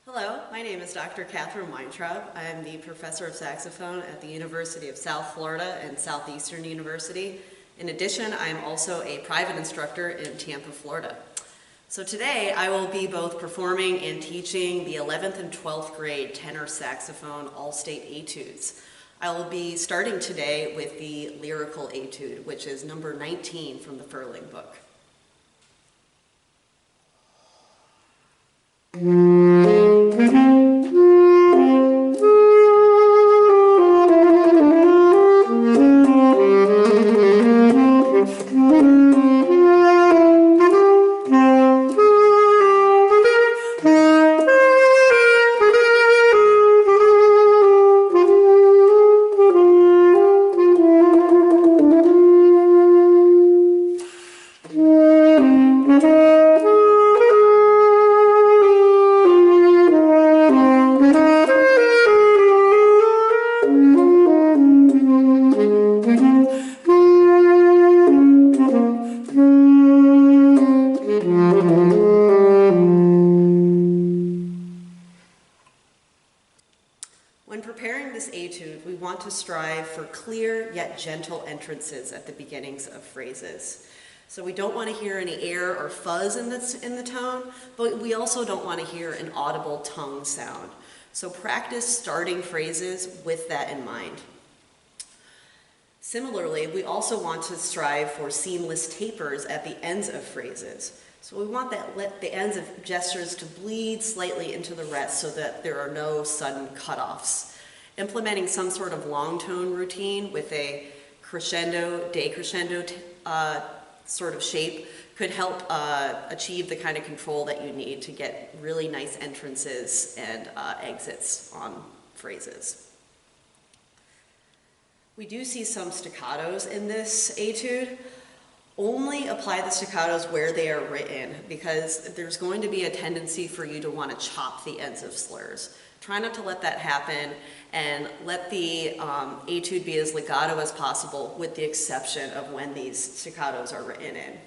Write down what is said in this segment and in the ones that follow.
Hello, my name is Dr. Katherine Weintraub. I am the professor of saxophone at the University of South Florida and Southeastern University. In addition, I am also a private instructor in Tampa, Florida. So today I will be both performing and teaching the 11th and 12th grade Tenor Saxophone Allstate Etudes. I will be starting today with the Lyrical Etude, which is number 19 from the Furling book. When preparing this etude, we want to strive for clear yet gentle entrances at the beginnings of phrases. So we don't want to hear any air or fuzz in the tone, but we also don't want to hear an audible tongue sound. So practice starting phrases with that in mind. Similarly, we also want to strive for seamless tapers at the ends of phrases. So we want the ends of gestures to bleed slightly into the rest so that there are no sudden cutoffs. Implementing some sort of long tone routine with a crescendo, decrescendo sort of shape could help achieve the kind of control that you need to get really nice entrances and exits on phrases. We do see some staccatos in this etude. Only apply the staccatos where they are written, because there's going to be a tendency for you to want to chop the ends of slurs. Try not to let that happen, and let the etude be as legato as possible, with the exception of when these staccatos are written in.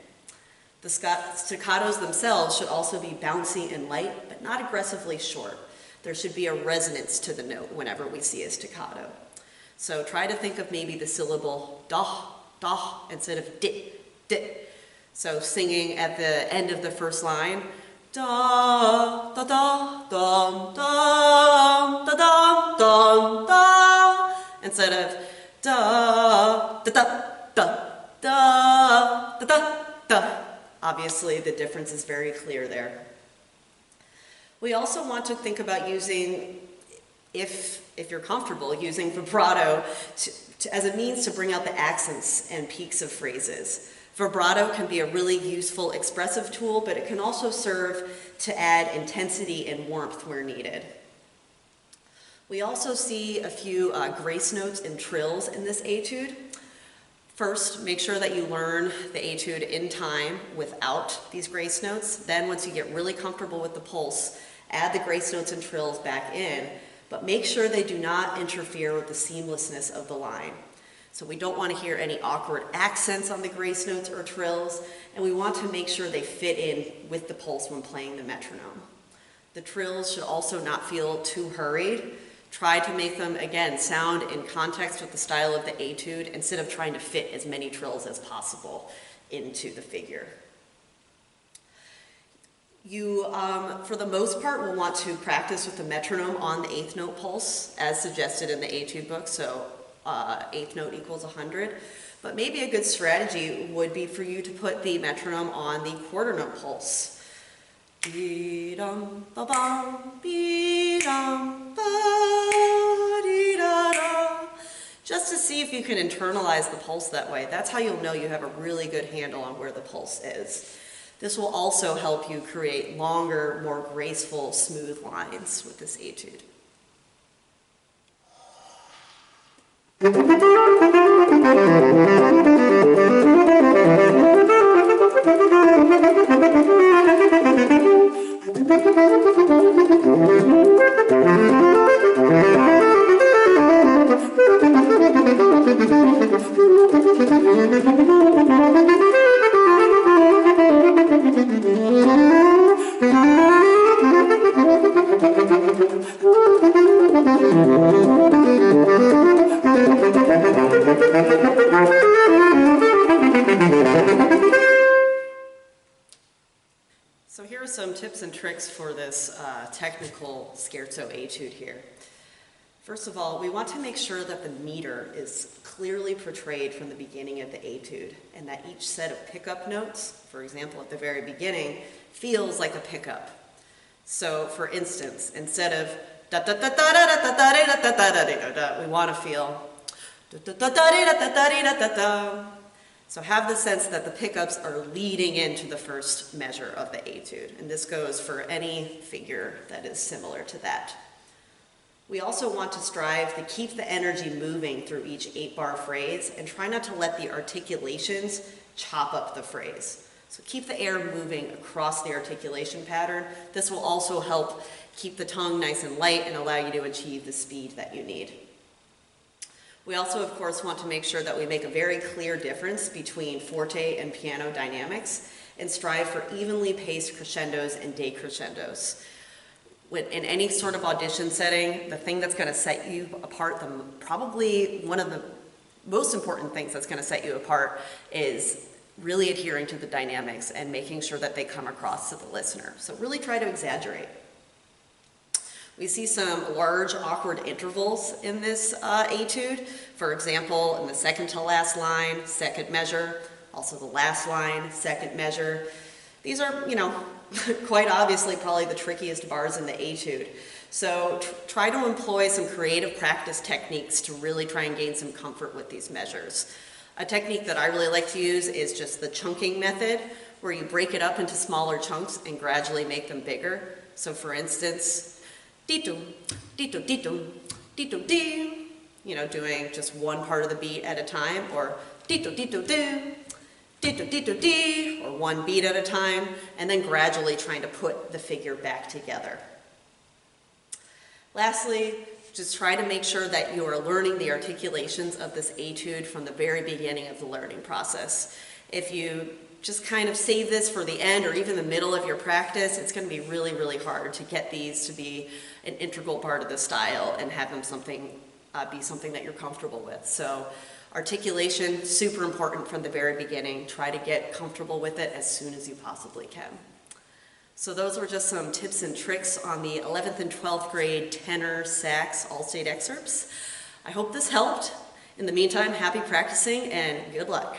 The staccatos themselves should also be bouncy and light, but not aggressively short. There should be a resonance to the note whenever we see a staccato. So try to think of maybe the syllable dah, dah, instead of dit. So singing at the end of the first line, da da da dum dum da dum dum da, instead of da da da da da da da da. Obviously, the difference is very clear there. We also want to think about using, if you're comfortable, using vibrato as a means to bring out the accents and peaks of phrases. Vibrato can be a really useful expressive tool, but it can also serve to add intensity and warmth where needed. We also see a few grace notes and trills in this etude. First, make sure that you learn the etude in time without these grace notes. Then once you get really comfortable with the pulse, add the grace notes and trills back in, but make sure they do not interfere with the seamlessness of the line. So we don't want to hear any awkward accents on the grace notes or trills, and we want to make sure they fit in with the pulse when playing the metronome. The trills should also not feel too hurried. Try to make them, again, sound in context with the style of the etude instead of trying to fit as many trills as possible into the figure. You, for the most part, will want to practice with the metronome on the eighth note pulse, as suggested in the etude book, so eighth note equals 100. But maybe a good strategy would be for you to put the metronome on the quarter note pulse. Be-dum, ba-bum, be-dum, ba-dee-da-da. Just to see if you can internalize the pulse that way. That's how you'll know you have a really good handle on where the pulse is. This will also help you create longer, more graceful, smooth lines with this etude. this technical scherzo etude here. First of all, we want to make sure that the meter is clearly portrayed from the beginning of the etude, and that each set of pickup notes, for example at the very beginning, feels like a pickup. So for instance, instead of da da da da da da da da da da da da, we want to feel da da da da da da da da. So have the sense that the pickups are leading into the first measure of the etude, and this goes for any figure that is similar to that. We also want to strive to keep the energy moving through each 8-bar phrase and try not to let the articulations chop up the phrase. So keep the air moving across the articulation pattern. This will also help keep the tongue nice and light and allow you to achieve the speed that you need. We also, of course, want to make sure that we make a very clear difference between forte and piano dynamics and strive for evenly paced crescendos and decrescendos. In any sort of audition setting, the thing that's going to set you apart, probably one of the most important things that's going to set you apart is really adhering to the dynamics and making sure that they come across to the listener. So really try to exaggerate. We see some large awkward intervals in this etude. For example, in the second to last line, second measure, also the last line, second measure. These are, quite obviously probably the trickiest bars in the etude. So try to employ some creative practice techniques to really try and gain some comfort with these measures. A technique that I really like to use is just the chunking method, where you break it up into smaller chunks and gradually make them bigger. So for instance, dee-dum, dee-dum, dee-dum, dee-dum, dee, doing just one part of the beat at a time, or dee-dum, dee-dum, dee, dee-dum, dee-dum, dee, or one beat at a time, and then gradually trying to put the figure back together. Lastly, just try to make sure that you are learning the articulations of this etude from the very beginning of the learning process. If you just kind of save this for the end or even the middle of your practice, it's going to be really, really hard to get these to be an integral part of the style and have them be something that you're comfortable with. So articulation, super important from the very beginning. Try to get comfortable with it as soon as you possibly can. So those were just some tips and tricks on the 11th and 12th grade Tenor Sax Allstate excerpts. I hope this helped. In the meantime, happy practicing and good luck.